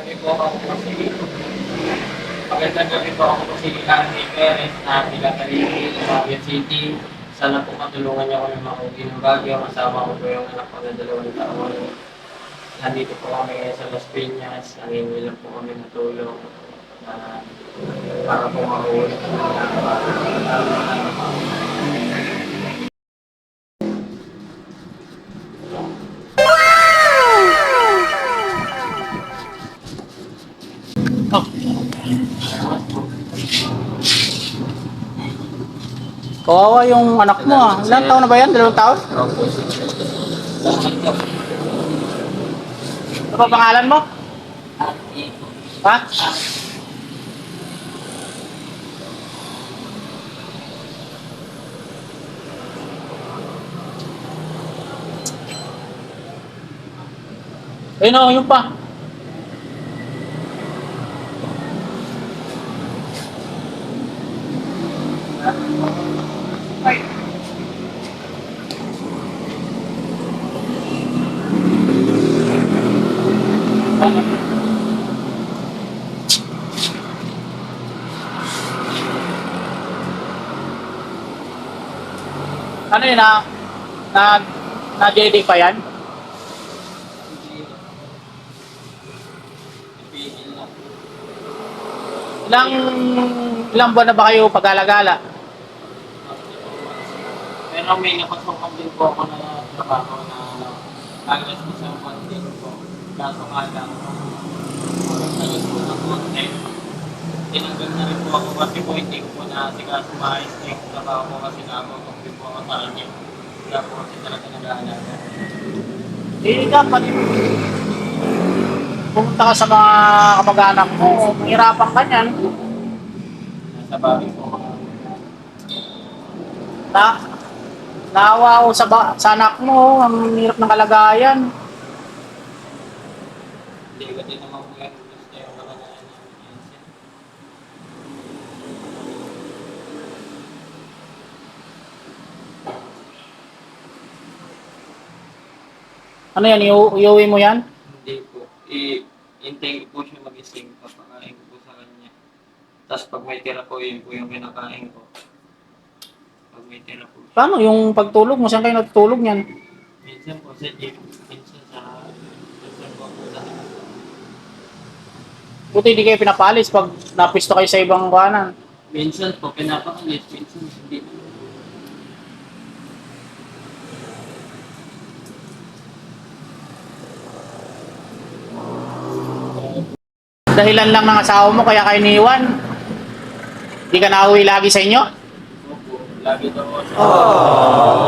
gabi po ako kasi magandang gabi po ako kasi Andy Perez na taga-Talingi, Baguio City. Sana po matulungan niyo ako ng makugi ng Baguio. Kasama ko po yung anak ko na 2 taon. Nandito po kami sa Las Piñas. Nangingi lang po kami ng tulong para po makuwi po Kawawa yung anak mo ah. Ilang taon na ba yan? 2 taon? Ano ba pangalan mo? Ha? Ayun o, yung pa. Ano yun na-JD pa yan? Ilang, ilang buwan na ba kayo pag-alagala? Pero may napasukan din po ako na trabaho na alas ko sa content ko. Kaso nga lang, nagos po ng content. Tinanggal na rin po ako kasi po hindi ko po nasikaso maayos na yung trabaho ko kasi nakakapag din po ako sa kanya. Kaya po kasi talaga nag-aalaga. Eh, dapat pumunta ka sa mga kamag-anak mo, mahirapan ka niyan. Nasa bahay po ako. Naawa ako sa anak mo, ang hirap ng kalagayan. Hindi ko din naman po yung gusto yung kalagayan namin. Ano yan, iuwi mo yan? Hindi po. I-intay ko po siya mag-ising. Papakain ko po sa kanya. Tapos pag may tira po, yun po yung kinakain ko. Pag may tira po. Paano yung pagtulog mo? Saan kayo natutulog niyan? Minsan po sa jeep, minsan po po sa Buti hindi kayo pinapalis pag napisto kayo sa ibang buwanan. minsan po pinapakalit, minsan hindi. Dahilan lang ng asawa mo kaya kayo iniwan. Hindi ka nauwi lagi sa inyo? Opo, lagi daw ako sa